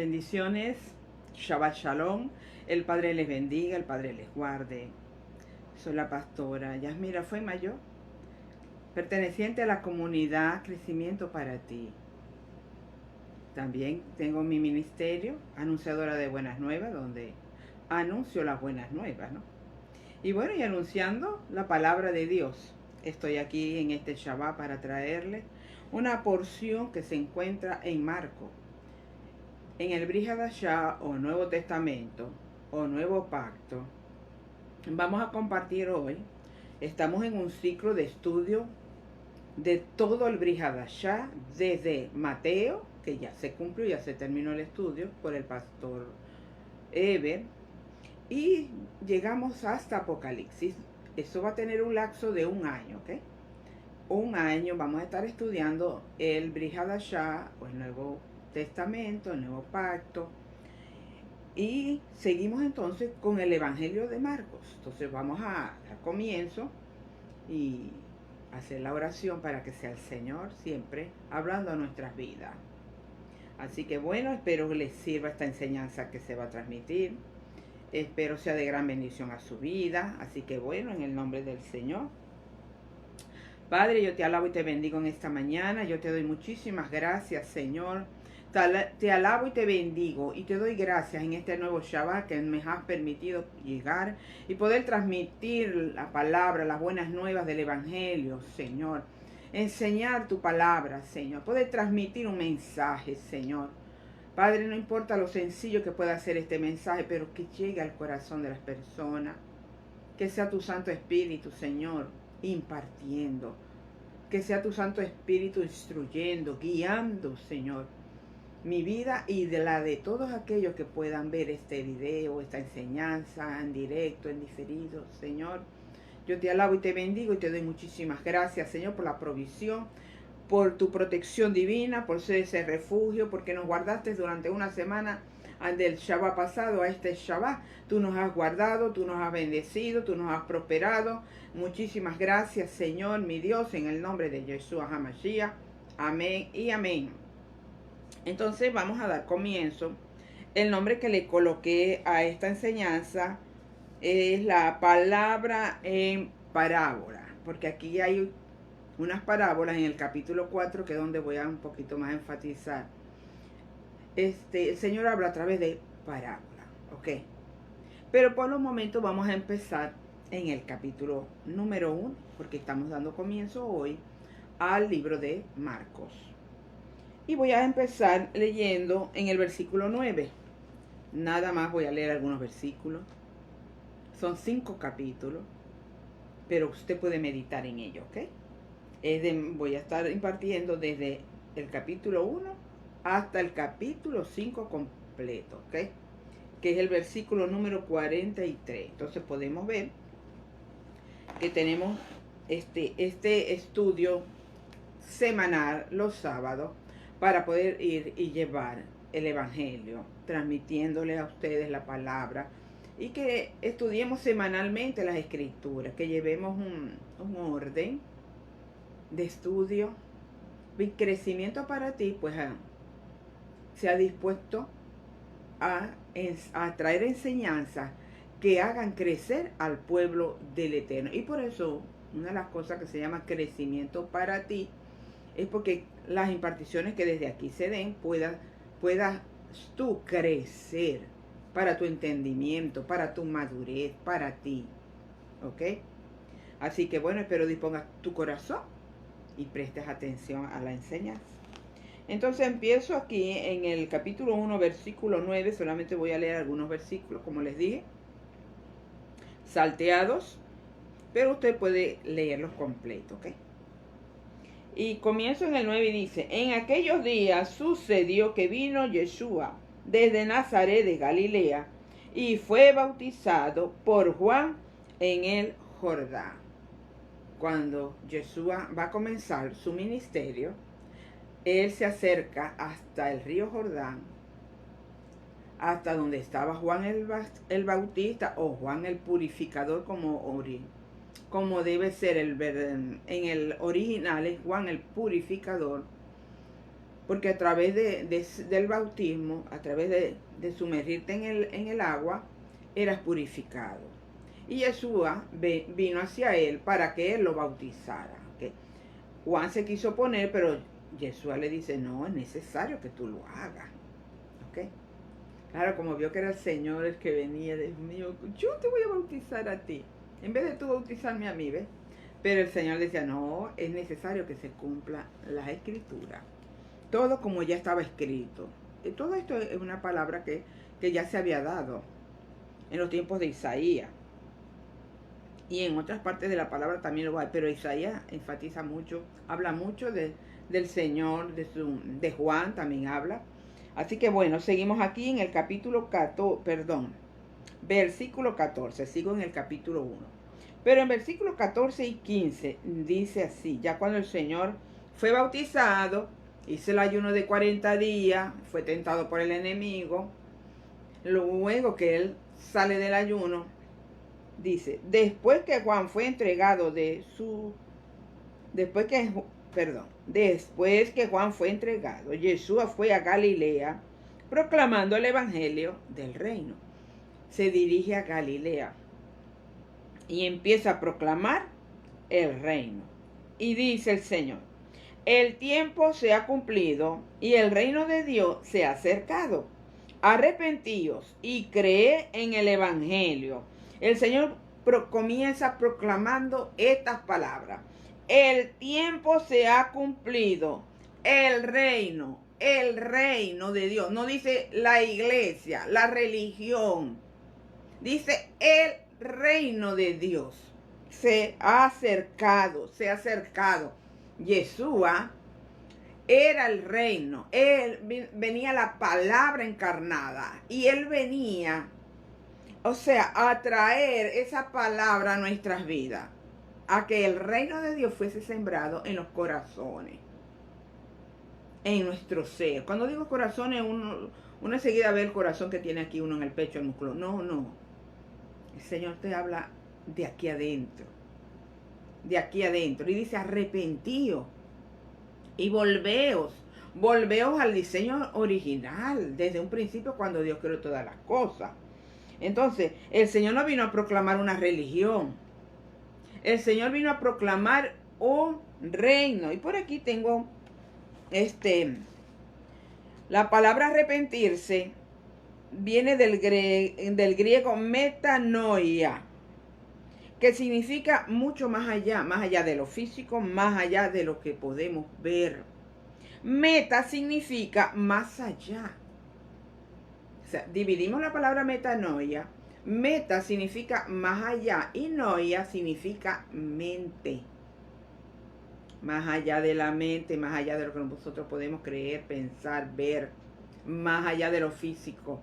Bendiciones, Shabbat Shalom, el Padre les bendiga, el Padre les guarde. Soy la pastora Yasmira Fue Mayor, perteneciente a la comunidad Crecimiento para Ti. También tengo mi ministerio, anunciadora de buenas nuevas, donde anuncio las buenas nuevas, ¿no? Y bueno, y anunciando la palabra de Dios. Estoy aquí en este Shabbat para traerles una porción que se encuentra en Marcos. En el Brit Hadashah o Nuevo Testamento o Nuevo Pacto, vamos a compartir hoy. Estamos en un ciclo de estudio de todo el Brit Hadashah, desde Mateo, que ya se cumplió, ya se terminó el estudio por el pastor Eber, y llegamos hasta Apocalipsis. Eso va a tener un lapso de un año, ¿ok? Un año vamos a estar estudiando el Brit Hadashah o el Nuevo Testamento, el Nuevo Pacto, y seguimos entonces con el Evangelio de Marcos. Entonces vamos a dar comienzo y hacer la oración para que sea el Señor siempre hablando a nuestras vidas. Así que bueno, espero que les sirva esta enseñanza que se va a transmitir. Espero sea de gran bendición a su vida. Así que bueno, en el nombre del Señor. Padre, yo te alabo y te bendigo en esta mañana. Yo te doy muchísimas gracias, Señor. Te alabo y te bendigo y te doy gracias en este nuevo Shabbat que me has permitido llegar y poder transmitir la palabra, las buenas nuevas del Evangelio, Señor. Enseñar tu palabra, Señor. Poder transmitir un mensaje, Señor. Padre, no importa lo sencillo que pueda ser este mensaje, pero que llegue al corazón de las personas. Que sea tu Santo Espíritu, Señor, impartiendo. Que sea tu Santo Espíritu instruyendo, guiando, Señor, mi vida y de la de todos aquellos que puedan ver este video, esta enseñanza en directo, en diferido, Señor. Yo te alabo y te bendigo y te doy muchísimas gracias, Señor, por la provisión, por tu protección divina, por ser ese refugio, porque nos guardaste durante una semana del Shabbat pasado a este Shabbat. Tú nos has guardado, tú nos has bendecido, tú nos has prosperado. Muchísimas gracias, Señor, mi Dios, en el nombre de Yeshua HaMashiach. Amén y amén. Entonces vamos a dar comienzo. El nombre que le coloqué a esta enseñanza es la palabra en parábola, porque aquí hay unas parábolas en el capítulo 4 que es donde voy a un poquito más enfatizar. El Señor habla a través de parábola, ¿ok? Pero por los momentos vamos a empezar en el capítulo número 1, porque estamos dando comienzo hoy al libro de Marcos. Y voy a empezar leyendo en el versículo 9. Nada más voy a leer algunos versículos. Son 5 capítulos, pero usted puede meditar en ello, ¿ok? Voy a estar impartiendo desde el capítulo 1 hasta el capítulo 5 completo, ¿ok? Que es el versículo número 43. Entonces podemos ver que tenemos este estudio semanal los sábados para poder ir y llevar el Evangelio, transmitiéndole a ustedes la palabra y que estudiemos semanalmente las Escrituras, que llevemos un orden de estudio y crecimiento para ti, pues se ha dispuesto a traer enseñanzas que hagan crecer al pueblo del Eterno. Y por eso, una de las cosas que se llama crecimiento para ti, es porque las imparticiones que desde aquí se den puedas tú crecer para tu entendimiento, para tu madurez, para ti. ¿Ok? Así que bueno, espero dispongas tu corazón y prestes atención a la enseñanza. Entonces empiezo aquí en el capítulo 1, versículo 9. Solamente voy a leer algunos versículos, como les dije, salteados, pero usted puede leerlos completos, ¿ok? Y comienzo en el 9 y dice: en aquellos días sucedió que vino Yeshua desde Nazaret de Galilea y fue bautizado por Juan en el Jordán. Cuando Yeshua va a comenzar su ministerio, él se acerca hasta el río Jordán, hasta donde estaba Juan el Bautista o Juan el Purificador, como debe ser en el original es Juan el Purificador, porque a través del bautismo, a través de sumergirte en el agua, eras purificado. Y Yeshua vino hacia él para que él lo bautizara. ¿Okay? Juan se quiso oponer, pero Yeshua le dice, no, es necesario que tú lo hagas. ¿Okay? Claro, como vio que era el Señor el que venía, Dios mío, yo te voy a bautizar a ti, en vez de tú bautizarme a mí, ¿ves? Pero el Señor decía, no, es necesario que se cumpla las escrituras. Todo como ya estaba escrito. Y todo esto es una palabra que ya se había dado en los tiempos de Isaías. Y en otras partes de la palabra también lo hay. Pero Isaías enfatiza mucho, habla mucho del Señor, de Juan también habla. Así que bueno, seguimos aquí en el capítulo 14, versículo 14. Sigo en el capítulo 1. Pero en versículos 14 y 15 dice así, ya cuando el Señor fue bautizado, hizo el ayuno de 40 días, fue tentado por el enemigo, luego que él sale del ayuno, dice, después que Juan fue entregado después que Juan fue entregado, Yeshua fue a Galilea proclamando el evangelio del reino. Se dirige a Galilea y empieza a proclamar el reino. Y dice el Señor, el tiempo se ha cumplido y el reino de Dios se ha acercado. Arrepentíos y cree en el evangelio. El Señor comienza proclamando estas palabras. El tiempo se ha cumplido. El reino de Dios. No dice la iglesia, la religión. Dice el reino de Dios se ha acercado, Yeshua era el reino, venía la palabra encarnada y él venía, o sea, a traer esa palabra a nuestras vidas, a que el reino de Dios fuese sembrado en los corazones, en nuestro ser. Cuando digo corazones, uno enseguida ve el corazón que tiene aquí uno en el pecho, el músculo. No. El Señor te habla de aquí adentro. De aquí adentro. Y dice, arrepentíos y volveos al diseño original, desde un principio cuando Dios creó todas las cosas. Entonces, el Señor no vino a proclamar una religión. El Señor vino a proclamar un reino. Y por aquí tengo la palabra arrepentirse viene del griego metanoia, que significa mucho más allá de lo físico, más allá de lo que podemos ver. Meta significa más allá. O sea, dividimos la palabra metanoia. Meta significa más allá y noia significa mente. Más allá de la mente, más allá de lo que nosotros podemos creer, pensar, ver, más allá de lo físico,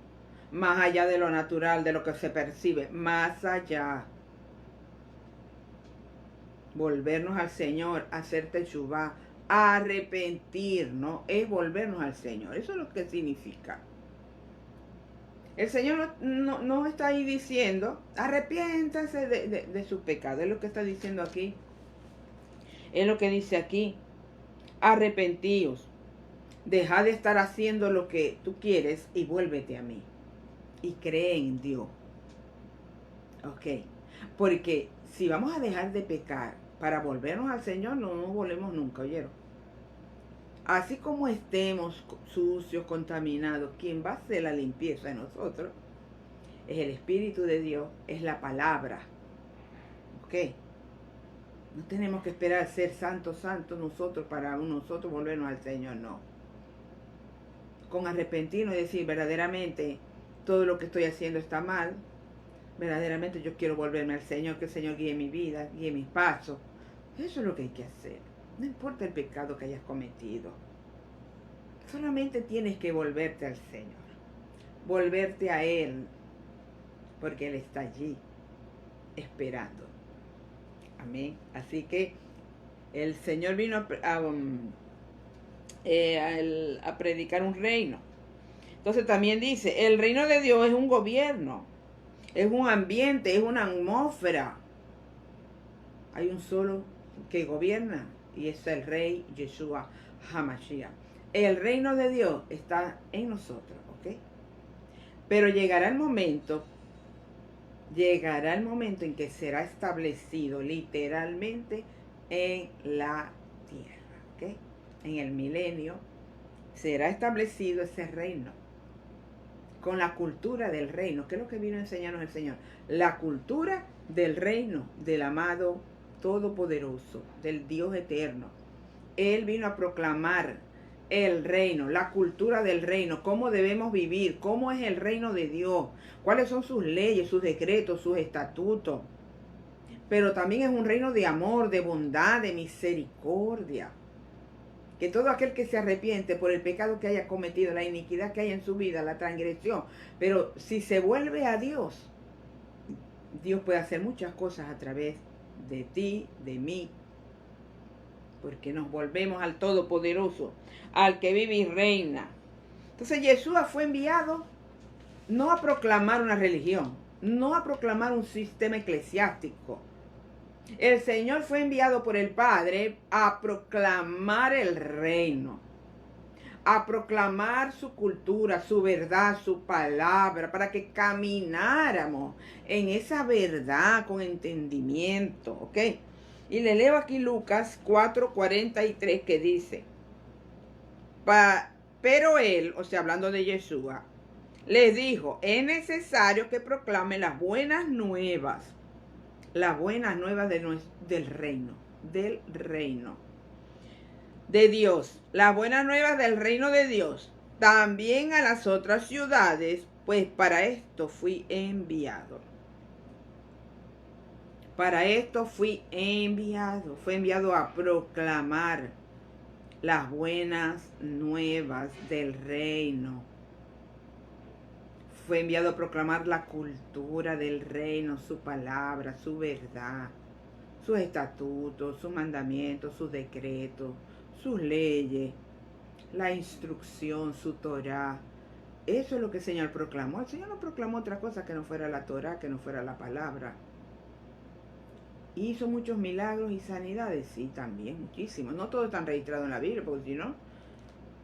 más allá de lo natural, de lo que se percibe, más allá. Volvernos al Señor, hacer teshuvá, arrepentirnos, es volvernos al Señor. Eso es lo que significa. El Señor no está ahí diciendo, arrepiéntanse de sus pecados. Es lo que está diciendo aquí. Es lo que dice aquí. Arrepentíos. Deja de estar haciendo lo que tú quieres y vuélvete a mí. Y cree en Dios. Ok. Porque si vamos a dejar de pecar para volvernos al Señor, no nos volvemos nunca, ¿oyeron? Así como estemos sucios, contaminados, quien va a hacer la limpieza de nosotros es el Espíritu de Dios, es la palabra. ¿Ok? No tenemos que esperar ser santos nosotros para nosotros volvernos al Señor, no. Con arrepentirnos y decir verdaderamente todo lo que estoy haciendo está mal, verdaderamente yo quiero volverme al Señor, que el Señor guíe mi vida, guíe mis pasos. Eso es lo que hay que hacer. No importa el pecado que hayas cometido. Solamente tienes que volverte al Señor. Volverte a Él. Porque Él está allí, esperando. Amén. Así que el Señor vino a predicar un reino. Entonces también dice, el reino de Dios es un gobierno. Es un ambiente, es una atmósfera. Hay un solo que gobierna y es el rey Yeshua HaMashiach. El reino de Dios está en nosotros, ¿ok? Pero llegará el momento en que será establecido literalmente en la tierra, ¿ok? En el milenio será establecido ese reino con la cultura del reino. ¿Qué es lo que vino a enseñarnos el Señor? La cultura del reino del amado todopoderoso, del Dios eterno. Él vino a proclamar el reino, la cultura del reino, cómo debemos vivir, cómo es el reino de Dios, cuáles son sus leyes, sus decretos, sus estatutos. Pero también es un reino de amor, de bondad, de misericordia. Que todo aquel que se arrepiente por el pecado que haya cometido, la iniquidad que haya en su vida, la transgresión, pero si se vuelve a Dios, Dios puede hacer muchas cosas a través de ti, de mí, porque nos volvemos al Todopoderoso, al que vive y reina. Entonces Yeshua fue enviado no a proclamar una religión, no a proclamar un sistema eclesiástico. El Señor fue enviado por el Padre a proclamar el reino, a proclamar su cultura, su verdad, su palabra, para que camináramos en esa verdad con entendimiento, ¿ok? Y le leo aquí Lucas 4:43 que dice, pero él, o sea, hablando de Yeshua, les dijo, es necesario que proclame las buenas nuevas del reino de Dios, las buenas nuevas del reino de Dios, también a las otras ciudades, pues para esto fui enviado. Para esto fui enviado a proclamar las buenas nuevas del reino. Fue enviado a proclamar la cultura del reino, su palabra, su verdad, sus estatutos, sus mandamientos, sus decretos, sus leyes, la instrucción, su Torah. Eso es lo que el Señor proclamó. El Señor no proclamó otra cosa que no fuera la Torah, que no fuera la palabra. Hizo muchos milagros y sanidades, sí, también, muchísimos. No todos están registrados en la Biblia, porque si no,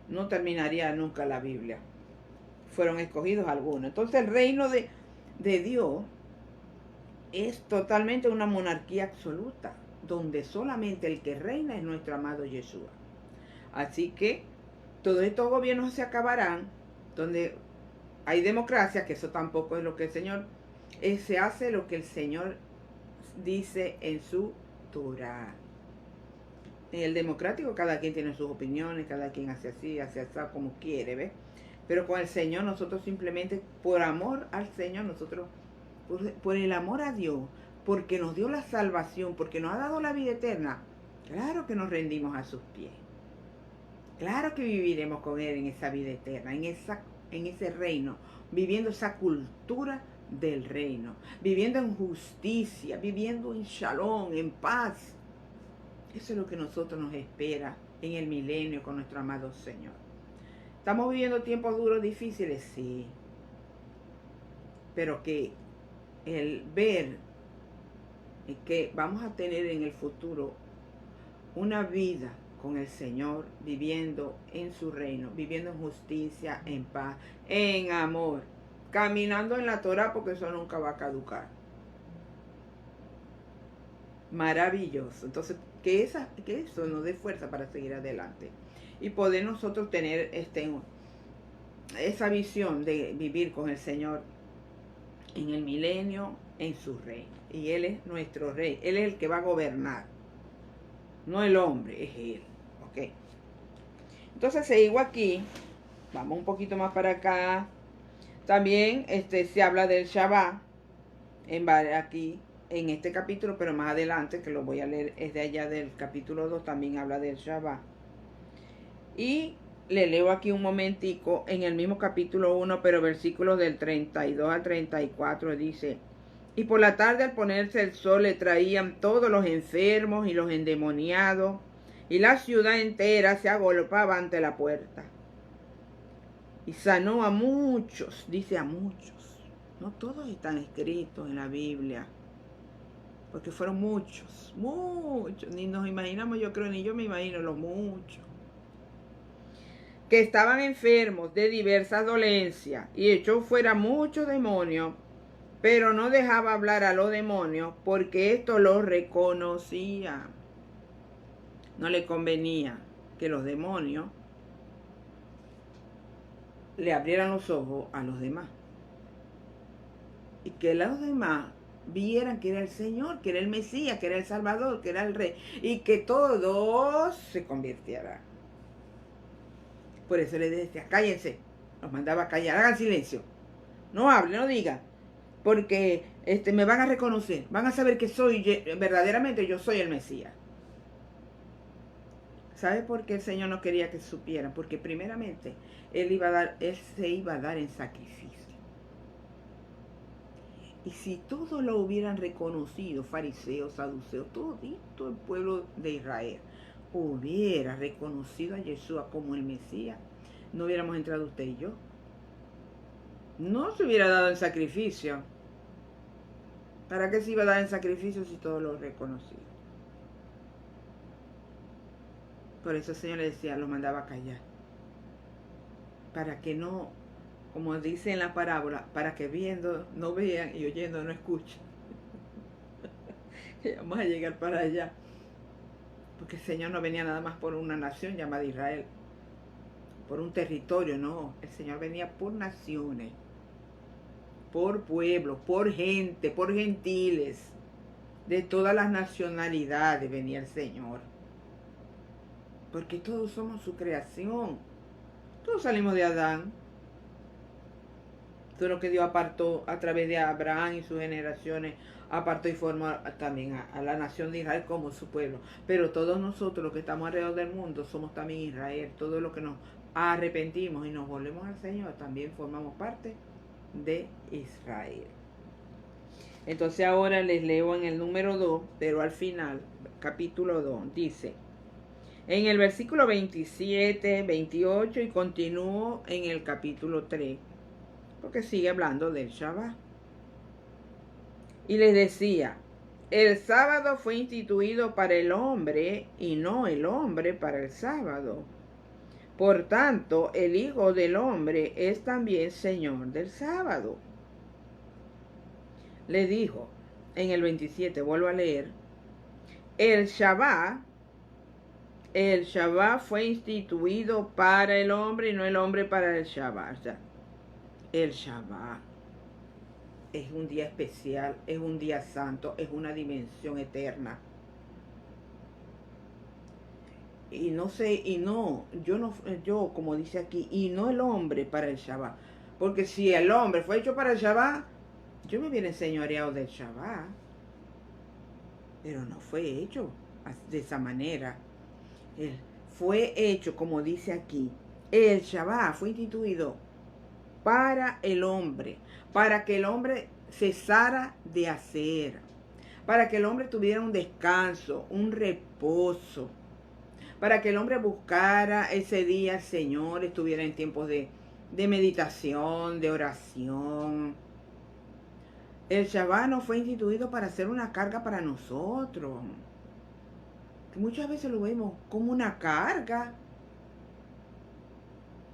no terminaría nunca la Biblia. Fueron escogidos algunos. Entonces el reino de Dios es totalmente una monarquía absoluta, donde solamente el que reina es nuestro amado Yeshua. Así que todos estos gobiernos se acabarán, donde hay democracia, que eso tampoco es lo que el Señor, se hace lo que el Señor dice en su Torah. En el democrático cada quien tiene sus opiniones, cada quien hace así como quiere, ¿ves? Pero con el Señor nosotros simplemente, por amor al Señor, nosotros, por el amor a Dios, porque nos dio la salvación, porque nos ha dado la vida eterna, claro que nos rendimos a sus pies. Claro que viviremos con Él en esa vida eterna, en ese reino, viviendo esa cultura del reino, viviendo en justicia, viviendo en shalom, en paz. Eso es lo que nosotros nos espera en el milenio con nuestro amado Señor. ¿Estamos viviendo tiempos duros, difíciles? Sí. Pero que el ver que vamos a tener en el futuro una vida con el Señor, viviendo en su reino, viviendo en justicia, en paz, en amor, caminando en la Torah, porque eso nunca va a caducar. Maravilloso. Entonces, que eso nos dé fuerza para seguir adelante y poder nosotros tener esa visión de vivir con el Señor en el milenio, en su reino. Y Él es nuestro rey, Él es el que va a gobernar, no el hombre, es Él. Ok. Entonces sigo aquí, vamos un poquito más para acá. También se habla del Shabbat aquí en este capítulo, pero más adelante, que lo voy a leer, es de allá del capítulo 2, también habla del Shabbat. Y le leo aquí un momentico, en el mismo capítulo 1, pero versículos del 32 al 34, dice, y por la tarde al ponerse el sol le traían todos los enfermos y los endemoniados, y la ciudad entera se agolpaba ante la puerta. Y sanó a muchos, dice a muchos. No todos están escritos en la Biblia, porque fueron muchos, muchos. Ni nos imaginamos, yo creo, ni yo me imagino los muchos. que estaban enfermos de diversas dolencias, y echó fuera muchos demonios, pero no dejaba hablar a los demonios, porque esto lo reconocía. No le convenía que los demonios le abrieran los ojos a los demás, y que los demás vieran que era el Señor, que era el Mesías, que era el Salvador, que era el Rey, y que todos se convirtieran. Por eso le decía, cállense, los mandaba a callar, hagan silencio, no hablen, no digan, porque me van a reconocer, van a saber que verdaderamente yo soy el Mesías. ¿Sabe por qué el Señor no quería que supieran? Porque primeramente Él se iba a dar en sacrificio. Y si todos lo hubieran reconocido, fariseos, saduceos, todo el pueblo de Israel hubiera reconocido a Yeshua como el Mesías, no hubiéramos entrado usted y yo. No se hubiera dado en sacrificio. ¿Para qué se iba a dar en sacrificio si todos lo reconocían? Por eso el Señor le decía, lo mandaba a callar. Para que no, como dice en la parábola, para que viendo no vean y oyendo no escuchen. Vamos a llegar para allá. Porque el Señor no venía nada más por una nación llamada Israel, por un territorio, no. El Señor venía por naciones, por pueblos, por gente, por gentiles. De todas las nacionalidades venía el Señor. Porque todos somos su creación. Todos salimos de Adán. Todo lo que Dios apartó a través de Abraham y sus generaciones, apartó y formó también a la nación de Israel como su pueblo. Pero todos nosotros, los que estamos alrededor del mundo, somos también Israel. Todos los que nos arrepentimos y nos volvemos al Señor, también formamos parte de Israel. Entonces ahora les leo en el número 2, pero al final, capítulo 2, dice, en el versículo 27, 28 y continúo en el capítulo 3, porque sigue hablando del Shabbat. Y les decía, el sábado fue instituido para el hombre y no el hombre para el sábado. Por tanto, el Hijo del Hombre es también Señor del sábado. Le dijo, en el 27, vuelvo a leer, el Shabbat fue instituido para el hombre y no el hombre para el Shabbat. O sea, el Shabbat es un día especial, es un día santo, es una dimensión eterna. Y no sé, yo como dice aquí, y no el hombre para el Shabbat. Porque si el hombre fue hecho para el Shabbat, yo me hubiera enseñoreado del Shabbat. Pero no fue hecho de esa manera. Él fue hecho, como dice aquí, el Shabbat fue instituido para el hombre, para que el hombre cesara de hacer, para que el hombre tuviera un descanso, un reposo, para que el hombre buscara ese día al Señor, estuviera en tiempos de meditación, de oración. El Shabbat no fue instituido para ser una carga para nosotros. Muchas veces lo vemos como una carga.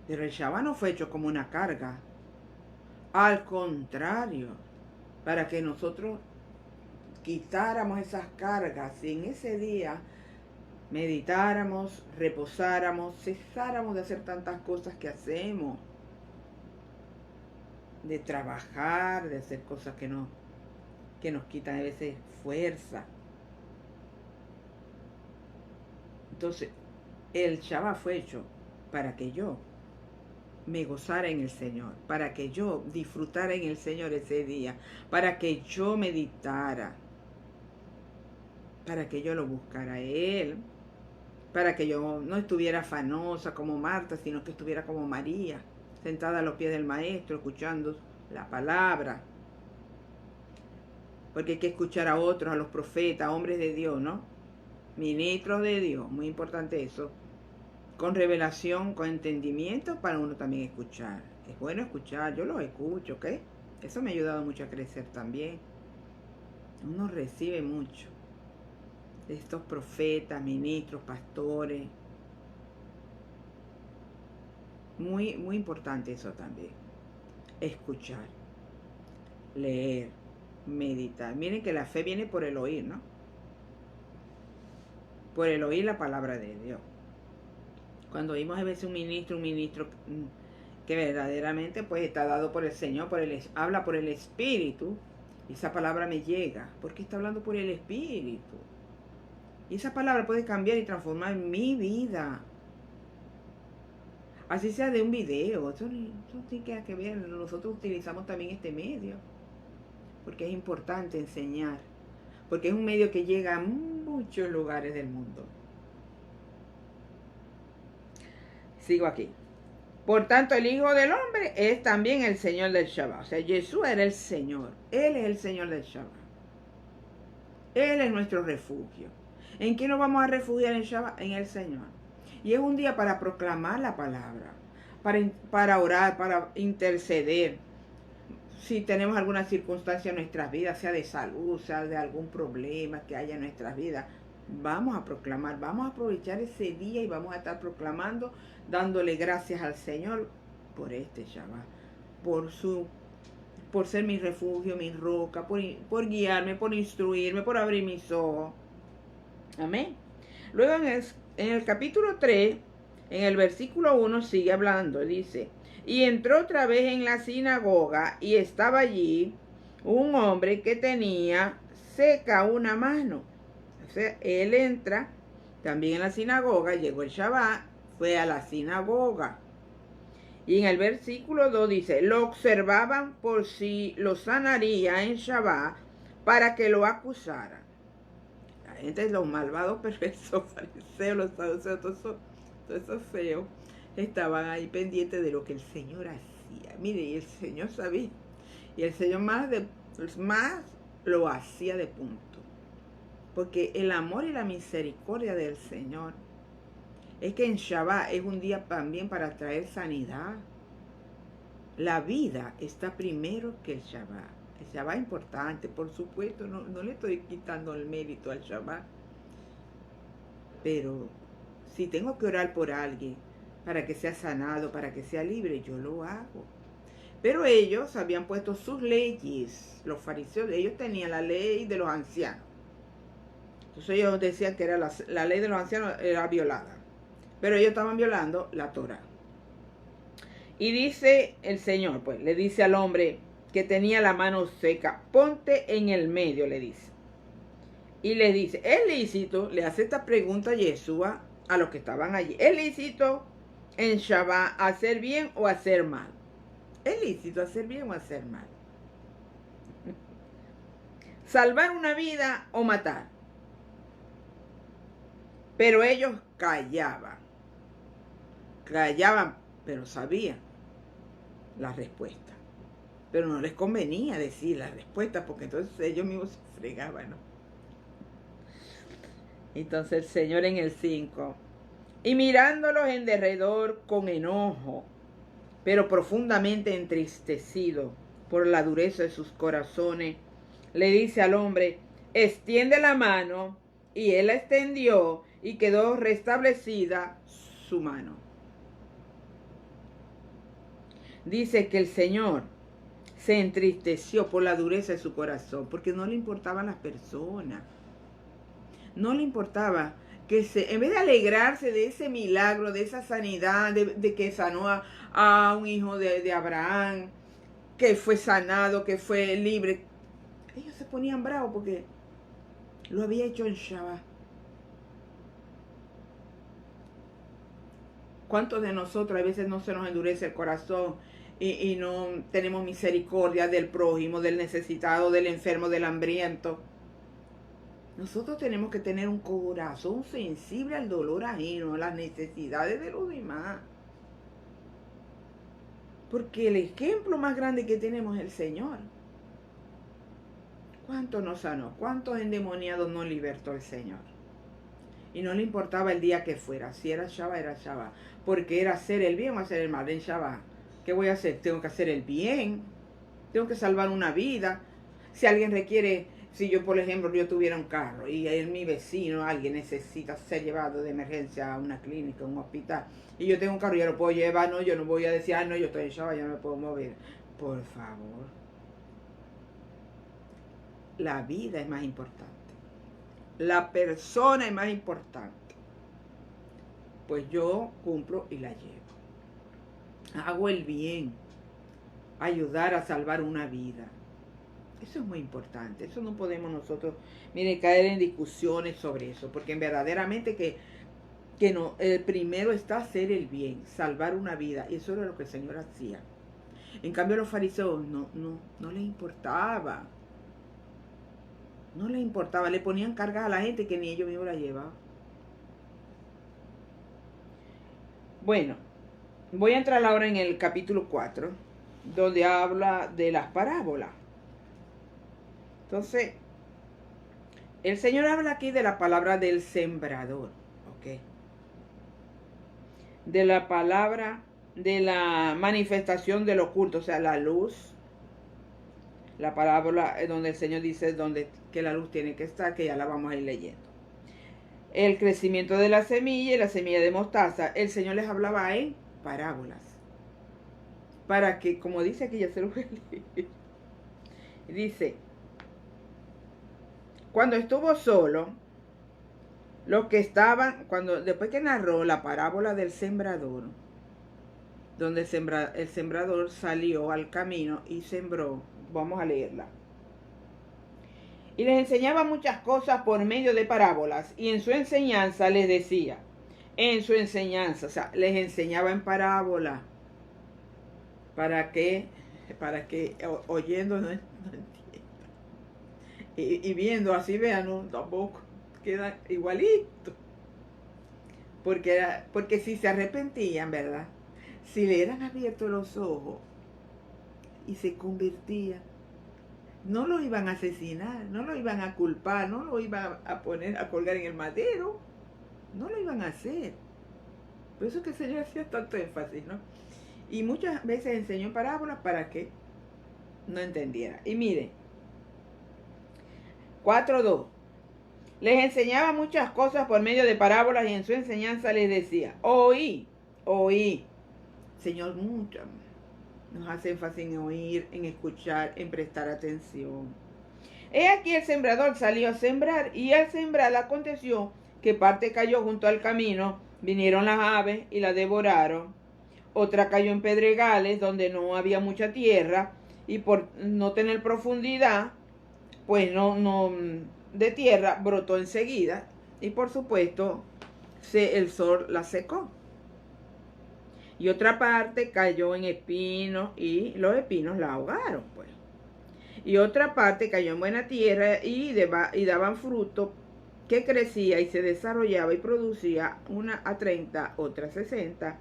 Pero el Shabbat no fue hecho como una carga. Al contrario, para que nosotros quitáramos esas cargas y en ese día meditáramos, reposáramos, cesáramos de hacer tantas cosas que hacemos, de trabajar, de hacer cosas que nos quitan a veces fuerza. Entonces, el Shabbat fue hecho para que yo me gozara en el Señor, para que yo disfrutara en el Señor ese día, para que yo meditara, para que yo lo buscara a Él, para que yo no estuviera afanosa como Marta, sino que estuviera como María, sentada a los pies del Maestro, escuchando la palabra. Porque hay que escuchar a otros, a los profetas, hombres de Dios, ¿no? Ministros de Dios, muy importante eso. Con revelación, con entendimiento, para uno también escuchar. Es bueno escuchar, yo los escucho, ¿ok? Eso me ha ayudado mucho a crecer también. Uno recibe mucho de estos profetas, ministros, pastores. Muy, muy importante eso también. Escuchar, leer, meditar. Miren que la fe viene por el oír, ¿no? Por el oír la palabra de Dios. Cuando oímos a veces un ministro que verdaderamente pues está dado por el Señor, habla por el Espíritu, y esa palabra me llega, porque está hablando por el Espíritu. Y esa palabra puede cambiar y transformar mi vida. Así sea de un video, eso tiene que ver. Nosotros utilizamos también este medio, porque es importante enseñar, porque es un medio que llega a muchos lugares del mundo. Sigo aquí. Por tanto, el Hijo del Hombre es también el Señor del Shabbat. O sea, Jesús era el Señor. Él es el Señor del Shabbat. Él es nuestro refugio. ¿En qué nos vamos a refugiar en Shabbat? En el Señor. Y es un día para proclamar la palabra, para orar, para interceder. Si tenemos alguna circunstancia en nuestras vidas, sea de salud, sea de algún problema que haya en nuestras vidas, vamos a proclamar, vamos a aprovechar ese día y vamos a estar proclamando, dándole gracias al Señor por este Shabbat, por ser mi refugio, mi roca, por guiarme, por instruirme, por abrir mis ojos. Amén. Luego en el capítulo 3, en el versículo 1 sigue hablando, dice: y entró otra vez en la sinagoga y estaba allí un hombre que tenía seca una mano. O sea, él entra también en la sinagoga, llegó el Shabbat, fue a la sinagoga. Y en el versículo 2 dice: lo observaban por si lo sanaría en Shabbat para que lo acusaran. La gente, los malvados, perversos, fariseos, los saduceos, todos esos feos, estaban ahí pendientes de lo que el Señor hacía. Mire, y el Señor sabía. Y el Señor más lo hacía de punto. Porque el amor y la misericordia del Señor es que en Shabbat es un día también para traer sanidad. La vida está primero que el Shabbat. El Shabbat es importante, por supuesto, no le estoy quitando el mérito al Shabbat. Pero si tengo que orar por alguien para que sea sanado, para que sea libre, yo lo hago. Pero ellos habían puesto sus leyes, los fariseos, ellos tenían la ley de los ancianos. Entonces ellos decían que era la ley de los ancianos era violada. Pero ellos estaban violando la Torah. Y dice el Señor, pues, le dice al hombre que tenía la mano seca: ponte en el medio, le dice. Y le dice: ¿es lícito? Le hace esta pregunta a Yeshua a los que estaban allí. ¿Es lícito en Shabbat hacer bien o hacer mal? ¿Es lícito hacer bien o hacer mal? ¿Salvar una vida o matar? Pero ellos callaban, pero sabían la respuesta. Pero no les convenía decir la respuesta, porque entonces ellos mismos se fregaban, ¿no? Entonces el Señor en el 5: y mirándolos en derredor con enojo, pero profundamente entristecido por la dureza de sus corazones, le dice al hombre: extiende la mano. Y él la extendió y quedó restablecida su mano. Dice que el Señor se entristeció por la dureza de su corazón, porque no le importaban las personas. No le importaba que en vez de alegrarse de ese milagro, de esa sanidad, de que sanó a un hijo de Abraham, que fue sanado, que fue libre, ellos se ponían bravos porque lo había hecho en Shabbat. ¿Cuántos de nosotros a veces no se nos endurece el corazón y no tenemos misericordia del prójimo, del necesitado, del enfermo, del hambriento? Nosotros tenemos que tener un corazón sensible al dolor ajeno, a las necesidades de los demás. Porque el ejemplo más grande que tenemos es el Señor. ¿Cuántos nos sanó? ¿Cuántos endemoniados nos libertó el Señor? Y no le importaba el día que fuera. Si era Shabbat, era Shabbat. Porque era hacer el bien o hacer el mal en Shabbat. ¿Qué voy a hacer? Tengo que hacer el bien. Tengo que salvar una vida. Si alguien requiere Si yo, por ejemplo, yo tuviera un carro y mi vecino, alguien necesita ser llevado de emergencia a una clínica, a un hospital, y yo tengo un carro y yo lo puedo llevar, no, yo no voy a decir, no, yo estoy en Chava, yo no me puedo mover. Por favor. La vida es más importante. La persona es más importante. Pues yo cumplo y la llevo. Hago el bien. Ayudar a salvar una vida. Eso es muy importante. Eso no podemos nosotros, mire, caer en discusiones sobre eso. Porque verdaderamente que no, el primero está hacer el bien, salvar una vida. Y eso era lo que el Señor hacía. En cambio a los fariseos no les importaba. No les importaba. Le ponían cargas a la gente que ni ellos mismos la llevaban. Bueno, voy a entrar ahora en el capítulo 4, donde habla de las parábolas. Entonces, el Señor habla aquí de la palabra del sembrador, ¿ok? De la palabra, de la manifestación del oculto, o sea, la luz. La palabra donde el Señor dice que la luz tiene que estar, que ya la vamos a ir leyendo. El crecimiento de la semilla y la semilla de mostaza. El Señor les hablaba en parábolas. Para que, como dice aquí, ya se lo voy a leer. Dice, cuando estuvo solo, los que estaban, después que narró la parábola del sembrador, donde el sembrador salió al camino y sembró, vamos a leerla. Y les enseñaba muchas cosas por medio de parábolas, y en su enseñanza les decía, en su enseñanza, o sea, les enseñaba en parábola, para que oyendo no entiendan, y viendo así vean, no, tampoco queda igualito, porque si se arrepentían, ¿verdad? Si le eran abiertos los ojos y se convertían, no lo iban a asesinar, no lo iban a culpar, no lo iban a poner a colgar en el madero, no lo iban a hacer. Por eso es que el Señor hacía tanto énfasis, ¿no? Y muchas veces enseñó parábolas para que no entendiera. Y mire, 4:2. Les enseñaba muchas cosas por medio de parábolas y en su enseñanza les decía, oí. Señor, mucho nos hace énfasis en oír, en escuchar, en prestar atención. He aquí el sembrador salió a sembrar, y al sembrar aconteció que parte cayó junto al camino, vinieron las aves y la devoraron. Otra cayó en pedregales donde no había mucha tierra, y por no tener profundidad, pues no de tierra, brotó enseguida, y por supuesto el sol la secó. Y otra parte cayó en espinos, y los espinos la ahogaron, pues. Y otra parte cayó en buena tierra y daban fruto, que crecía y se desarrollaba y producía, una a 30, otra a 60,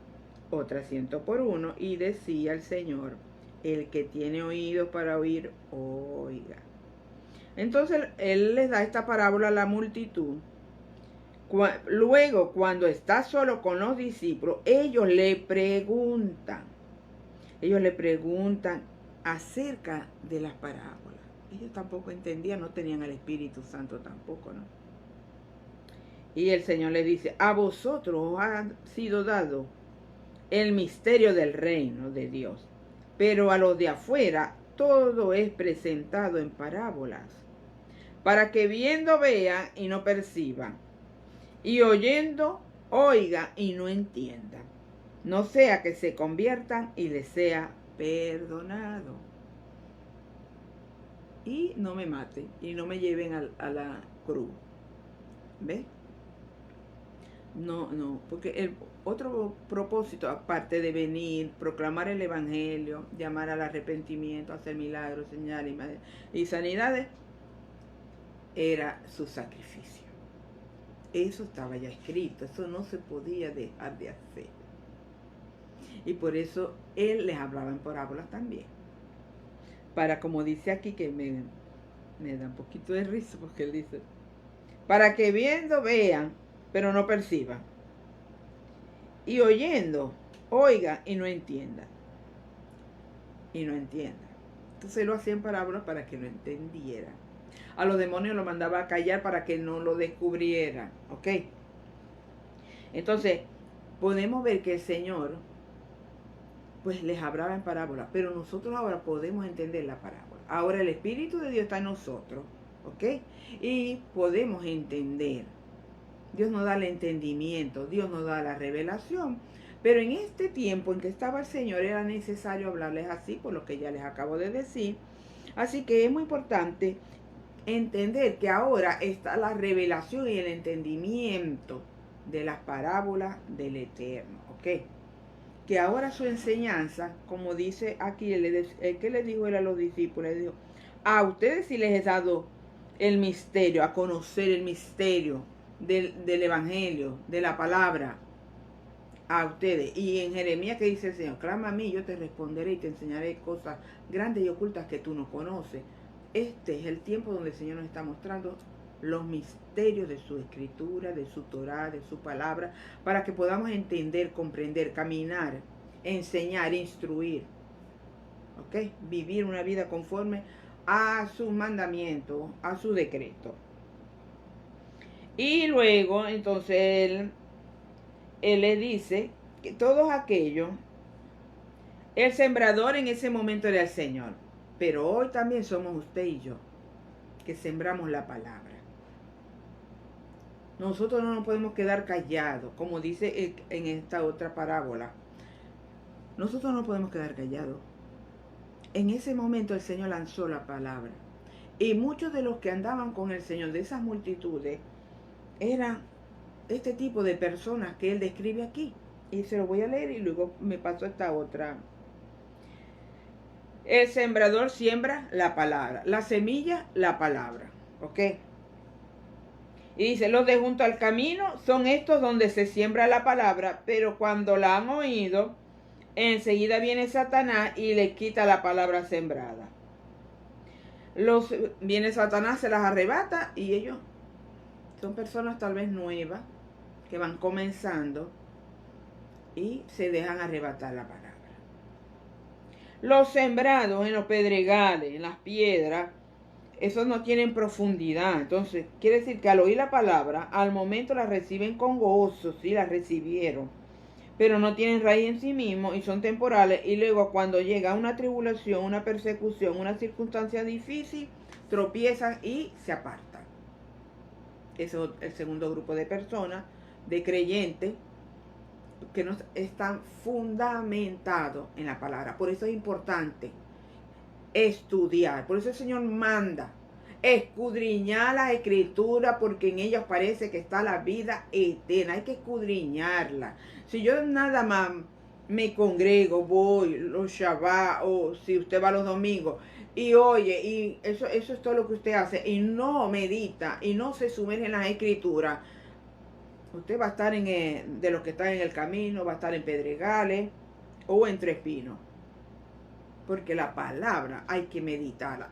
otra 100 por uno. Y decía el Señor, el que tiene oídos para oír, oiga. Entonces Él les da esta parábola a la multitud. Luego, cuando está solo con los discípulos, ellos le preguntan acerca de las parábolas. Ellos tampoco entendían, no tenían el Espíritu Santo tampoco, ¿no? Y el Señor les dice, a vosotros os ha sido dado el misterio del reino de Dios, pero a los de afuera todo es presentado en parábolas, para que viendo vean y no perciban, y oyendo oigan y no entiendan, no sea que se conviertan y les sea perdonado. Y no me maten y no me lleven a la cruz. ¿Ves? No, porque el otro propósito, aparte de venir, proclamar el evangelio, llamar al arrepentimiento, hacer milagros, señales y sanidades, era su sacrificio. Eso estaba ya escrito, eso no se podía dejar de hacer. Y por eso Él les hablaba en parábolas también. Para, como dice aquí, que me da un poquito de risa, porque Él dice, para que viendo vean, pero no perciban, y oyendo oigan y no entiendan. Entonces lo hacía en parábolas para que lo entendieran. A los demonios los mandaba a callar para que no lo descubrieran, ¿ok? Entonces, podemos ver que el Señor, pues les hablaba en parábola, pero nosotros ahora podemos entender la parábola. Ahora el Espíritu de Dios está en nosotros, ¿ok? Y podemos entender. Dios nos da el entendimiento, Dios nos da la revelación. Pero en este tiempo en que estaba el Señor era necesario hablarles así, por lo que ya les acabo de decir. Así que es muy importante entender que ahora está la revelación y el entendimiento de las parábolas del Eterno, ¿ok? Que ahora su enseñanza, como dice aquí, el que le dijo él a los discípulos, le dijo, a ustedes sí les he dado el misterio, a conocer el misterio del Evangelio, de la palabra, a ustedes. Y en Jeremías que dice el Señor, clama a mí, yo te responderé y te enseñaré cosas grandes y ocultas que tú no conoces. Este es el tiempo donde el Señor nos está mostrando los misterios de su escritura, de su Torá, de su palabra, para que podamos entender, comprender, caminar, enseñar, instruir, ¿ok? Vivir una vida conforme a sus mandamientos, a su decreto. Y luego, entonces, él le dice que todos aquellos, el sembrador en ese momento era el Señor, pero hoy también somos usted y yo, que sembramos la palabra. Nosotros no nos podemos quedar callados, como dice en esta otra parábola. Nosotros no podemos quedar callados. En ese momento el Señor lanzó la palabra. Y muchos de los que andaban con el Señor, de esas multitudes, eran este tipo de personas que Él describe aquí. Y se lo voy a leer y luego me paso a esta otra. El sembrador siembra la palabra. La semilla, la palabra. ¿Ok? Y dice, los de junto al camino son estos donde se siembra la palabra, pero cuando la han oído, enseguida viene Satanás y le quita la palabra sembrada. Viene Satanás, se las arrebata y ellos son personas tal vez nuevas que van comenzando y se dejan arrebatar la palabra. Los sembrados en los pedregales, en las piedras, esos no tienen profundidad. Entonces, quiere decir que al oír la palabra, al momento la reciben con gozo, sí la recibieron, pero no tienen raíz en sí mismos y son temporales. Y luego cuando llega una tribulación, una persecución, una circunstancia difícil, tropiezan y se apartan. Ese es el segundo grupo de personas, de creyentes, que no están fundamentados en la palabra. Por eso es importante estudiar. Por eso el Señor manda escudriñar las escrituras, porque en ellas parece que está la vida eterna. Hay que escudriñarla. Si yo nada más me congrego, voy los Shabbat, o si usted va los domingos y oye, y eso es todo lo que usted hace, y no medita y no se sumerge en las escrituras, usted va a estar de los que están en el camino, va a estar en pedregales o entre espinos. Porque la palabra hay que meditarla,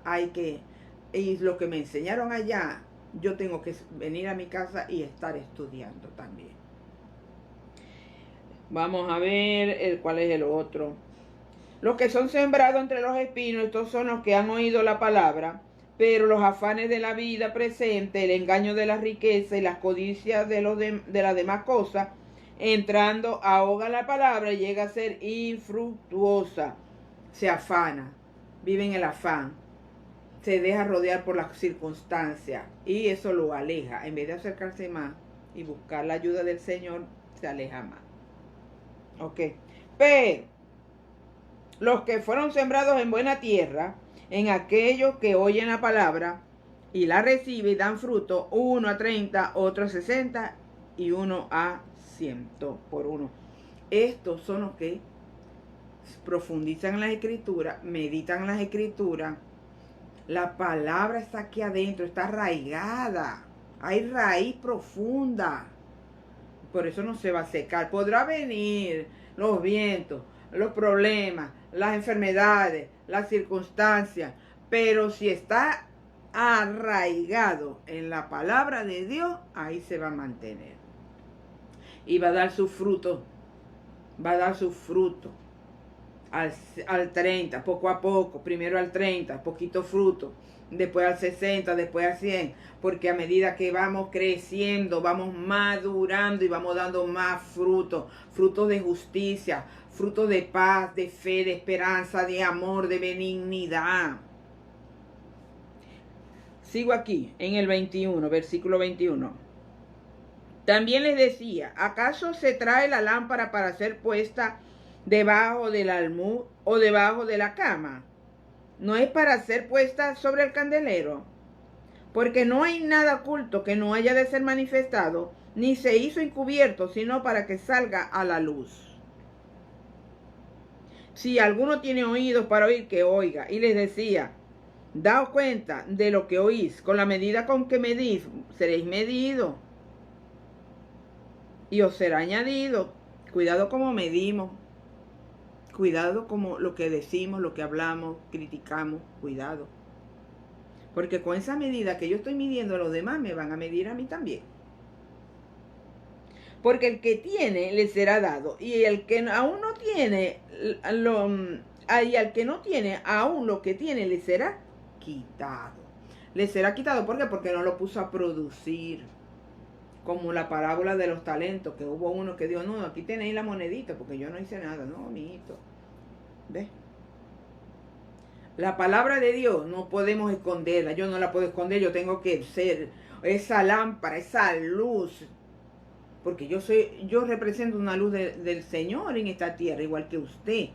y lo que me enseñaron allá, yo tengo que venir a mi casa y estar estudiando también. Vamos a ver cuál es el otro. Los que son sembrados entre los espinos, estos son los que han oído la palabra, pero los afanes de la vida presente, el engaño de la riqueza y las codicias de las demás cosas, entrando, ahoga la palabra y llega a ser infructuosa. Se afana, vive en el afán, se deja rodear por las circunstancias y eso lo aleja. En vez de acercarse más y buscar la ayuda del Señor, se aleja más. Ok, pero los que fueron sembrados en buena tierra, en aquellos que oyen la palabra y la reciben y dan fruto, uno a 30, otro a 60 y uno a 100 por uno. Estos son los que profundizan en las escrituras, meditan en las escrituras. La palabra está aquí adentro, está arraigada, hay raíz profunda. Por eso no se va a secar. Podrá venir los vientos, los problemas, las enfermedades, las circunstancias, pero si está arraigado en la palabra de Dios, ahí se va a mantener. Y va a dar su fruto, va a dar su fruto. al, al 30, poco a poco, primero al 30, poquito fruto, después al 60, después al 100, porque a medida que vamos creciendo, vamos madurando y vamos dando más fruto, frutos de justicia, frutos de paz, de fe, de esperanza, de amor, de benignidad. Sigo aquí en el 21, versículo 21. También les decía, ¿acaso se trae la lámpara para ser puesta debajo del almud o debajo de la cama? ¿No es para ser puesta sobre el candelero? Porque no hay nada oculto que no haya de ser manifestado, ni se hizo encubierto, sino para que salga a la luz. Si alguno tiene oídos para oír, que oiga. Y les decía, daos cuenta de lo que oís, con la medida con que medís, seréis medidos y os será añadido. Cuidado como medimos, cuidado como lo que decimos, lo que hablamos, criticamos, cuidado. Porque con esa medida que yo estoy midiendo a los demás, me van a medir a mí también. Porque el que tiene le será dado, y el que aún no tiene, y al que no tiene, aún lo que tiene le será quitado. Le será quitado, ¿por qué? Porque no lo puso a producir. Como la parábola de los talentos, que hubo uno que dijo, no, aquí tenéis la monedita, porque yo no hice nada. No, mijito. ¿Ves? La palabra de Dios no podemos esconderla. Yo no la puedo esconder, yo tengo que ser esa lámpara, esa luz. Porque yo represento una luz del Señor en esta tierra, igual que usted,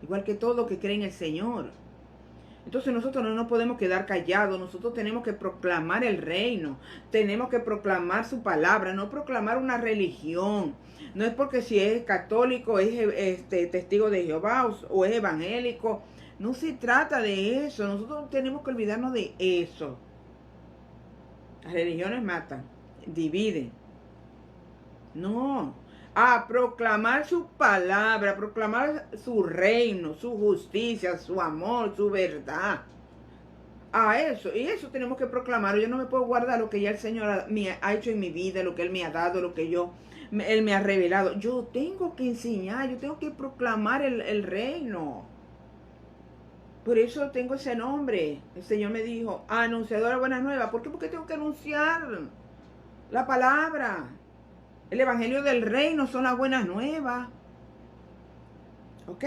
igual que todo que cree en el Señor. Entonces nosotros no nos podemos quedar callados, nosotros tenemos que proclamar el reino, tenemos que proclamar su palabra, no proclamar una religión. No es porque si es católico, es testigo de Jehová o es evangélico, no se trata de eso, nosotros tenemos que olvidarnos de eso. Las religiones matan, dividen. No, a proclamar su palabra, a proclamar su reino, su justicia, su amor, su verdad. A eso, y eso tenemos que proclamar. Yo no me puedo guardar lo que ya el Señor me ha hecho en mi vida, lo que Él me ha dado, lo que Él me ha revelado. Yo tengo que enseñar, yo tengo que proclamar el reino. Por eso tengo ese nombre. El Señor me dijo, anunciadora de buenas nuevas. ¿Por qué? Porque tengo que anunciar la palabra. El evangelio del reino son las buenas nuevas. ¿Ok?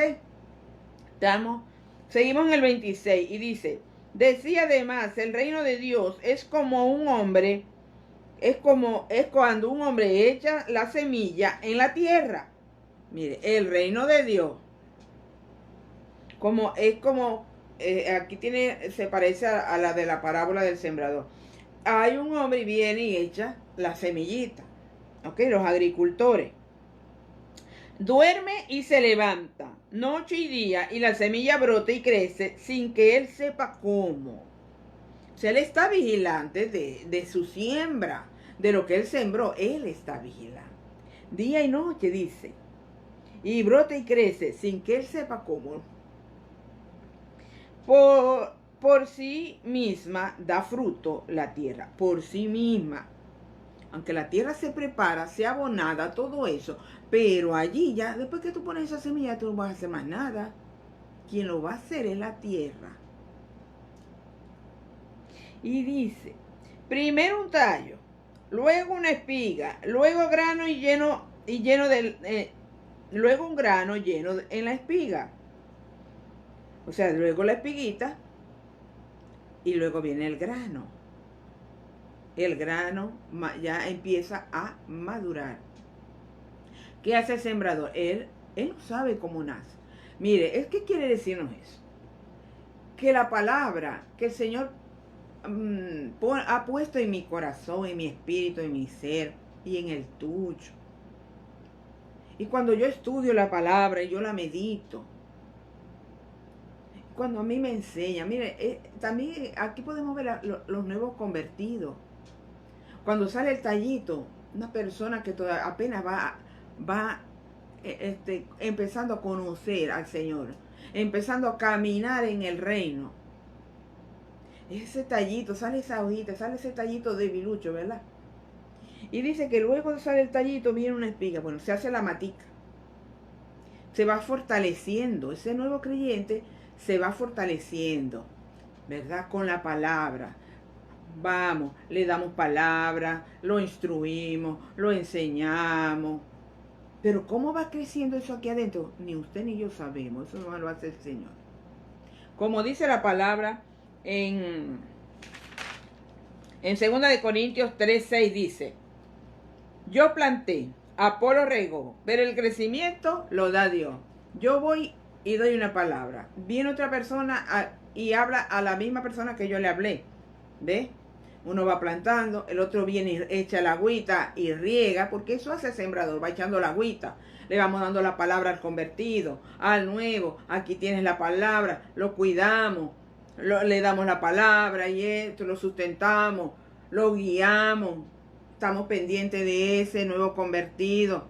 Seguimos en el 26 y dice, decía además, el reino de Dios es como un hombre, es cuando un hombre echa la semilla en la tierra. Mire, el reino de Dios, aquí se parece a la de la parábola del sembrador. Hay un hombre y viene y echa la semillita. ¿Ok? Los agricultores. Duerme y se levanta, noche y día, y la semilla brota y crece sin que él sepa cómo. O sea, él está vigilante de su siembra, de lo que él sembró, él está vigilante. Día y noche, dice. Y brota y crece sin que él sepa cómo. Por sí misma da fruto la tierra, por sí misma. Aunque la tierra se prepara, sea abonada, todo eso, pero allí ya, después que tú pones esa semilla, tú no vas a hacer más nada. Quien lo va a hacer es la tierra. Y dice, primero un tallo, luego una espiga, luego grano luego un grano lleno en la espiga. O sea, luego la espiguita y luego viene el grano. El grano ya empieza a madurar. ¿Qué hace el sembrador? Él no sabe cómo nace. Mire, ¿qué quiere decirnos eso? Que la palabra que el Señor ha puesto en mi corazón, en mi espíritu, en mi ser y en el tuyo. Y cuando yo estudio la palabra y yo la medito, cuando a mí me enseña, mire, también aquí podemos ver los nuevos convertidos. Cuando sale el tallito, una persona que apenas va empezando a conocer al Señor, empezando a caminar en el reino. Ese tallito, sale esa hojita, sale ese tallito debilucho, ¿verdad? Y dice que luego sale el tallito, viene una espiga. Bueno, se hace la matica. se va fortaleciendo, ese nuevo creyente se va fortaleciendo, ¿verdad? Con la palabra. Vamos, le damos palabra, lo instruimos, lo enseñamos. Pero ¿cómo va creciendo eso aquí adentro? Ni usted ni yo sabemos, eso no lo hace el Señor. Como dice la palabra en 2 de Corintios 3:6 dice: yo planté, Apolo regó, pero el crecimiento lo da Dios. Yo voy y doy una palabra. Viene otra persona y habla a la misma persona que yo le hablé. ¿Ves? Uno va plantando, el otro viene y echa la agüita y riega, porque eso hace el sembrador, va echando la agüita. Le vamos dando la palabra al convertido, al nuevo. Aquí tienes la palabra, lo cuidamos, le damos la palabra y esto, lo sustentamos, lo guiamos. Estamos pendientes de ese nuevo convertido.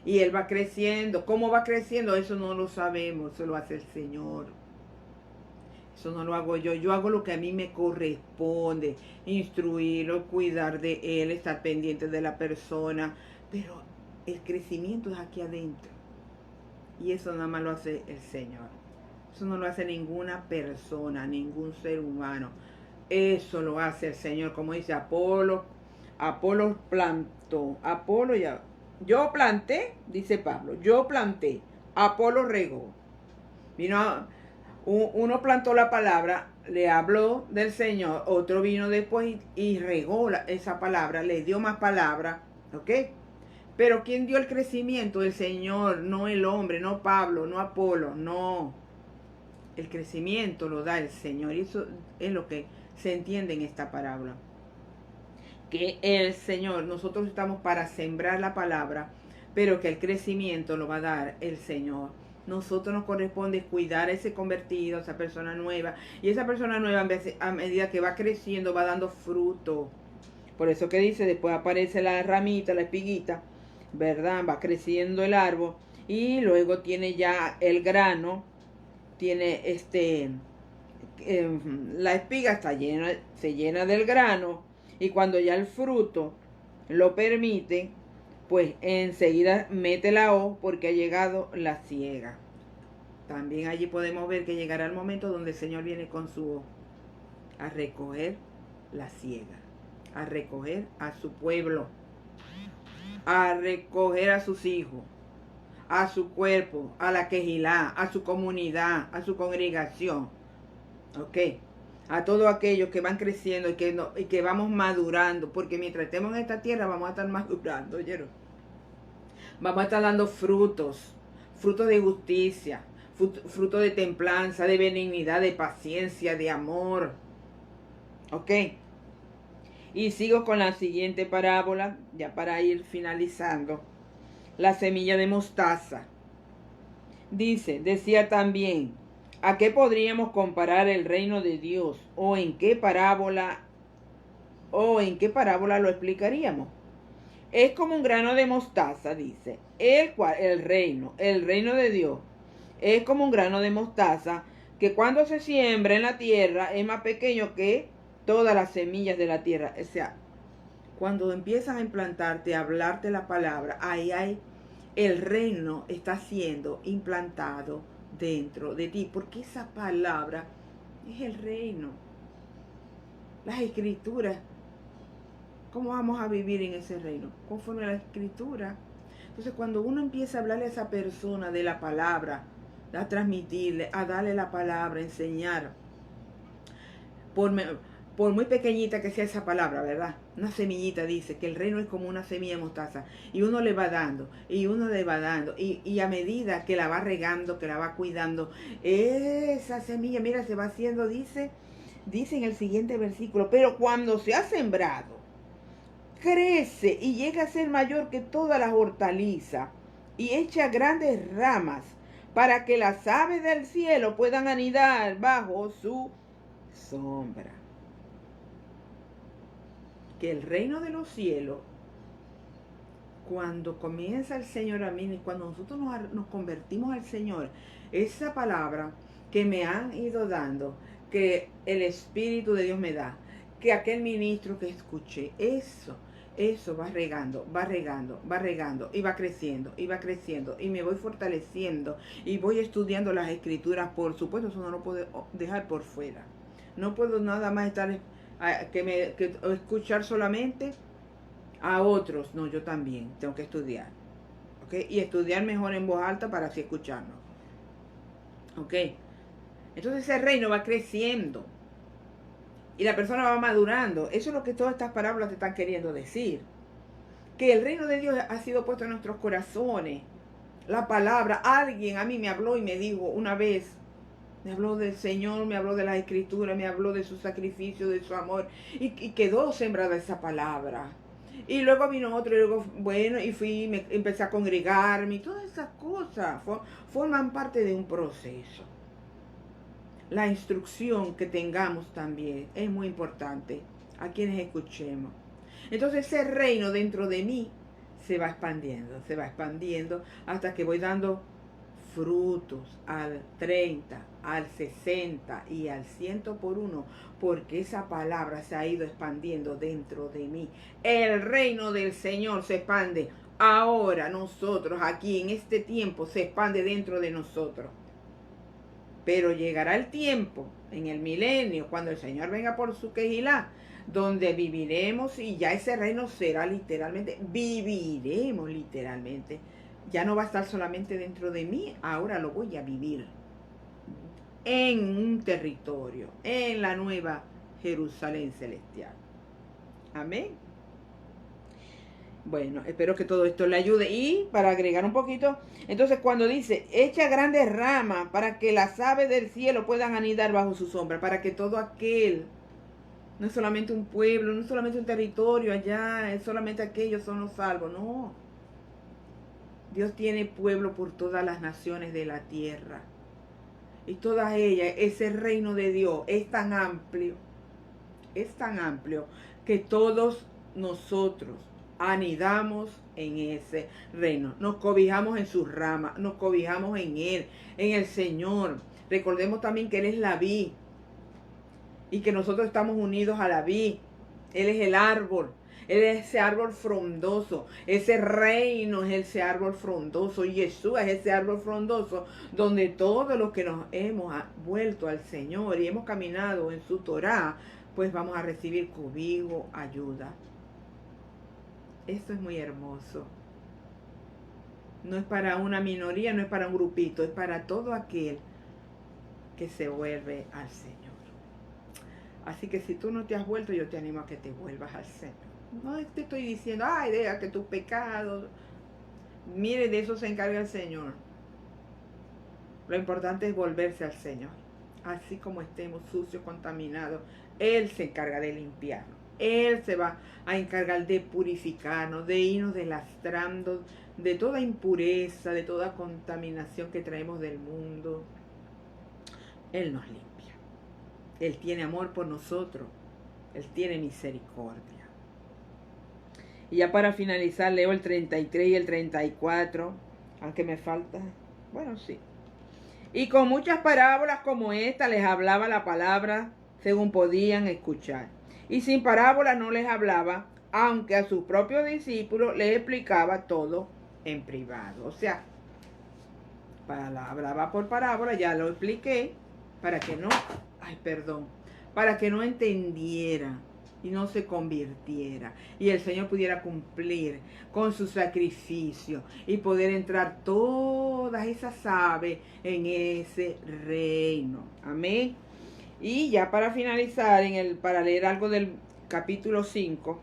Y él va creciendo. ¿Cómo va creciendo? Eso no lo sabemos, eso lo hace el Señor. Eso no lo hago yo. Yo hago lo que a mí me corresponde. Instruirlo, cuidar de él, estar pendiente de la persona. Pero el crecimiento es aquí adentro. Y eso nada más lo hace el Señor. Eso no lo hace ninguna persona, ningún ser humano. Eso lo hace el Señor. Como dice Apolo. Apolo plantó. Apolo ya. Yo planté, dice Pablo. Yo planté. Apolo regó. Uno plantó la palabra, le habló del Señor, otro vino después y regó esa palabra, le dio más palabra, ¿ok? Pero ¿quién dio el crecimiento? El Señor, no el hombre, no Pablo, no Apolo, no. El crecimiento lo da el Señor y eso es lo que se entiende en esta parábola. Que el Señor, nosotros estamos para sembrar la palabra, pero que el crecimiento lo va a dar el Señor. Nosotros nos corresponde cuidar a ese convertido, a esa persona nueva. Y esa persona nueva, a medida que va creciendo, va dando fruto. Por eso que dice, después aparece la ramita, la espiguita, ¿verdad? Va creciendo el árbol. Y luego tiene ya el grano. Tiene la espiga está llena, se llena del grano. Y cuando ya el fruto lo permite, pues enseguida mete la hoz porque ha llegado la siega. También allí podemos ver que llegará el momento donde el Señor viene con su hoz a recoger la siega, a recoger a su pueblo, a recoger a sus hijos, a su cuerpo, a la quejilá, a su comunidad, a su congregación. ¿Ok? A todos aquellos que van creciendo y que vamos madurando, porque mientras estemos en esta tierra vamos a estar madurando, ¿oyeron? Vamos a estar dando frutos, frutos de justicia, frutos de templanza, de benignidad, de paciencia, de amor. ¿Ok? Y sigo con la siguiente parábola, ya para ir finalizando. La semilla de mostaza. Decía también, ¿a qué podríamos comparar el reino de Dios? ¿O en qué parábola lo explicaríamos? Es como un grano de mostaza, dice. El reino de Dios es como un grano de mostaza que cuando se siembra en la tierra es más pequeño que todas las semillas de la tierra. O sea, cuando empiezas a implantarte, a hablarte la palabra, el reino está siendo implantado dentro de ti, porque esa palabra es el reino. Las escrituras, ¿cómo vamos a vivir en ese reino? Conforme a la escritura. Entonces, cuando uno empieza a hablarle a esa persona de la palabra, a transmitirle, a darle la palabra, a enseñar, por muy pequeñita que sea esa palabra, ¿verdad? Una semillita dice que el reino es como una semilla de mostaza. Y uno le va dando, y uno le va dando. Y a medida que la va regando, que la va cuidando, esa semilla, mira, se va haciendo, dice en el siguiente versículo, pero cuando se ha sembrado, crece y llega a ser mayor que todas las hortalizas y echa grandes ramas para que las aves del cielo puedan anidar bajo su sombra. Que el reino de los cielos, cuando comienza el Señor a mí, cuando nosotros nos convertimos al Señor, esa palabra que me han ido dando, que el Espíritu de Dios me da, que aquel ministro que escuché, eso eso va regando, va regando, va regando, y va creciendo, y va creciendo, y me voy fortaleciendo, y voy estudiando las escrituras. Por supuesto, eso no lo puedo dejar por fuera. No puedo nada más estar, que escuchar solamente a otros. No, yo también tengo que estudiar. ¿Ok? Y estudiar mejor en voz alta para así escucharnos. ¿Ok? Entonces ese reino va creciendo. Y la persona va madurando. Eso es lo que todas estas parábolas te están queriendo decir. Que el reino de Dios ha sido puesto en nuestros corazones. La palabra, alguien a mí me habló y me dijo una vez, me habló del Señor, me habló de la Escritura, me habló de su sacrificio, de su amor, y quedó sembrada esa palabra. Y luego vino otro, y luego, bueno, y fui, empecé a congregarme, y todas esas cosas forman parte de un proceso. La instrucción que tengamos también es muy importante a quienes escuchemos. Entonces ese reino dentro de mí se va expandiendo hasta que voy dando frutos al 30, al 60 y al 100 por uno, porque esa palabra se ha ido expandiendo dentro de mí. El reino del Señor se expande. Ahora nosotros aquí en este tiempo se expande dentro de nosotros. Pero llegará el tiempo, en el milenio, cuando el Señor venga por su quejilá, donde viviremos y ya ese reino será literalmente, viviremos literalmente. Ya no va a estar solamente dentro de mí, ahora lo voy a vivir en un territorio, en la nueva Jerusalén celestial. Amén. Bueno, espero que todo esto le ayude. Y para agregar un poquito, entonces cuando dice, echa grandes ramas para que las aves del cielo puedan anidar bajo su sombra, para que todo aquel, no es solamente un pueblo, no es solamente un territorio allá, es solamente aquellos son los salvos, no. Dios tiene pueblo por todas las naciones de la tierra. Y todas ellas, ese reino de Dios es tan amplio que todos nosotros anidamos en ese reino, nos cobijamos en sus ramas, nos cobijamos en Él, en el Señor. Recordemos también que Él es la vid y que nosotros estamos unidos a la vid. Él es el árbol, Él es ese árbol frondoso, ese reino es ese árbol frondoso, y Jesús es ese árbol frondoso donde todos los que nos hemos vuelto al Señor y hemos caminado en su Torá, pues vamos a recibir cobijo, ayuda. Esto es muy hermoso. No es para una minoría, no es para un grupito, es para todo aquel que se vuelve al Señor. Así que si tú no te has vuelto, yo te animo a que te vuelvas al Señor. No te estoy diciendo, ay, deja que tus pecados. Mire, de eso se encarga el Señor. Lo importante es volverse al Señor. Así como estemos sucios, contaminados, Él se encarga de limpiarnos. Él se va a encargar de purificarnos, de irnos delastrando de toda impureza, de toda contaminación que traemos del mundo. Él nos limpia. Él tiene amor por nosotros. Él tiene misericordia. Y ya para finalizar leo el 33 y el 34, aunque me falta, bueno, sí. Y con muchas parábolas como esta les hablaba la palabra según podían escuchar. Y sin parábolas no les hablaba, aunque a sus propios discípulos les explicaba todo en privado. O sea, hablaba por parábola, ya lo expliqué, para que no entendiera y no se convirtiera, y el Señor pudiera cumplir con su sacrificio y poder entrar todas esas aves en ese reino. Amén. Y ya para finalizar, para leer algo del capítulo 5,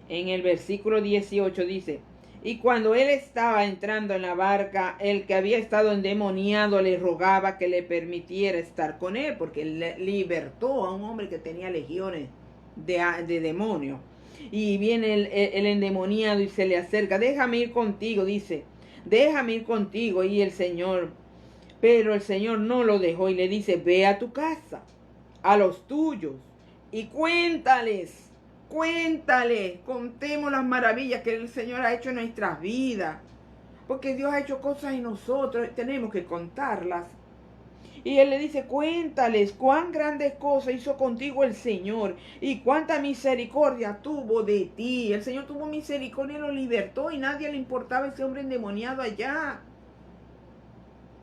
en el versículo 18 dice: y cuando él estaba entrando en la barca, el que había estado endemoniado le rogaba que le permitiera estar con él, porque él libertó a un hombre que tenía legiones de demonios. Y viene el endemoniado y se le acerca: déjame ir contigo, dice, déjame ir contigo. Y pero el Señor no lo dejó y le dice: ve a tu casa, a los tuyos, y cuéntales, contemos las maravillas que el Señor ha hecho en nuestras vidas, porque Dios ha hecho cosas en nosotros, tenemos que contarlas. Y él le dice, cuéntales cuán grandes cosas hizo contigo el Señor y cuánta misericordia tuvo de ti. El Señor tuvo misericordia y lo libertó y nadie le importaba ese hombre endemoniado allá.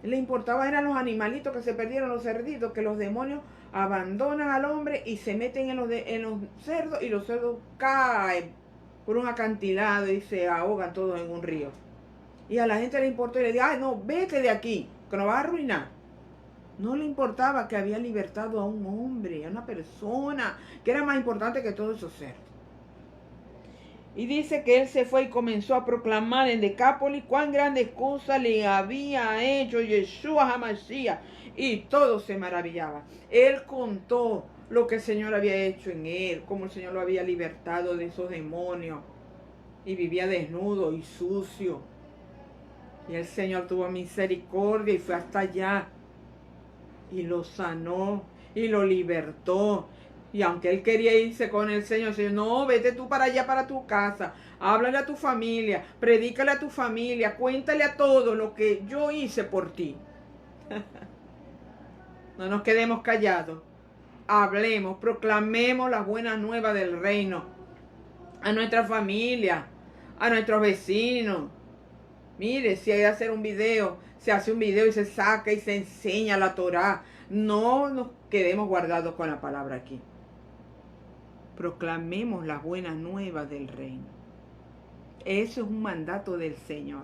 Le importaba eran los animalitos que se perdieron, los cerditos, que los demonios abandonan al hombre y se meten en los cerdos y los cerdos caen por un acantilado y se ahogan todos en un río. Y a la gente le importó y le dijo, ay no, vete de aquí, que nos vas a arruinar. No le importaba que había libertado a un hombre, a una persona, que era más importante que todos esos cerdos. Y dice que él se fue y comenzó a proclamar en Decápolis cuán grandes cosas le había hecho Yeshua HaMashiach. Y todos se maravillaban. Él contó lo que el Señor había hecho en él, cómo el Señor lo había libertado de esos demonios. Y vivía desnudo y sucio. Y el Señor tuvo misericordia y fue hasta allá. Y lo sanó y lo libertó. Y aunque él quería irse con el Señor, no, vete tú para allá, para tu casa. Háblale a tu familia, predícale a tu familia, cuéntale a todo lo que yo hice por ti. No nos quedemos callados. Hablemos, proclamemos las buenas nuevas del reino. A nuestra familia, a nuestros vecinos. Mire, si hay que hacer un video, se hace un video y se saca y se enseña la Torá. No nos quedemos guardados con la palabra aquí. Proclamemos las buenas nuevas del reino. Eso es un mandato del Señor.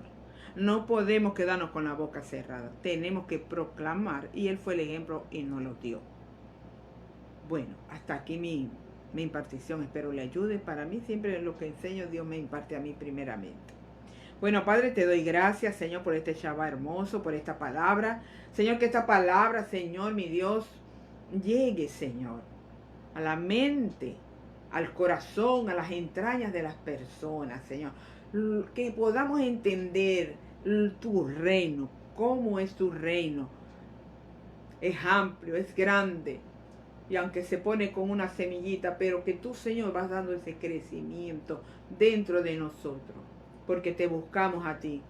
No podemos quedarnos con la boca cerrada. Tenemos que proclamar. Y Él fue el ejemplo y nos lo dio. Bueno, hasta aquí mi impartición. Espero le ayude. Para mí siempre lo que enseño Dios me imparte a mí primeramente. Bueno, Padre, te doy gracias, Señor, por este Shabbat hermoso, por esta palabra. Señor, que esta palabra, Señor, mi Dios, llegue, Señor, a la mente, al corazón, a las entrañas de las personas, Señor. Que podamos entender tu reino, cómo es tu reino. Es amplio, es grande. Y aunque se pone con una semillita, pero que tú, Señor, vas dando ese crecimiento dentro de nosotros. Porque te buscamos a ti.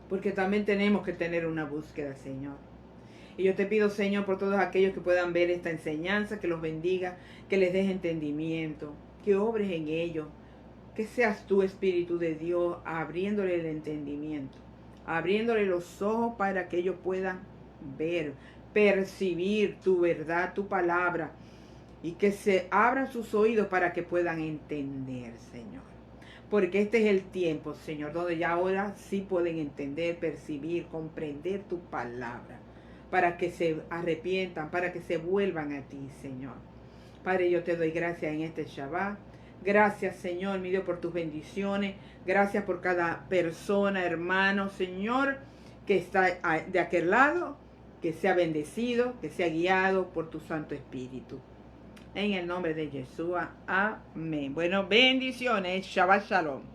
Porque también tenemos que tener una búsqueda, Señor. Y yo te pido, Señor, por todos aquellos que puedan ver esta enseñanza, que los bendiga, que les des entendimiento, que obres en ellos, que seas tú, Espíritu de Dios, abriéndole el entendimiento, abriéndole los ojos para que ellos puedan ver, percibir tu verdad, tu palabra, y que se abran sus oídos para que puedan entender, Señor. Porque este es el tiempo, Señor, donde ya ahora sí pueden entender, percibir, comprender tu palabra, para que se arrepientan, para que se vuelvan a ti, Señor. Padre, yo te doy gracias en este Shabbat. Gracias, Señor, mi Dios, por tus bendiciones. Gracias por cada persona, hermano, Señor, que está de aquel lado, que sea bendecido, que sea guiado por tu Santo Espíritu. En el nombre de Yeshua, amén. Bueno, bendiciones, Shabbat Shalom.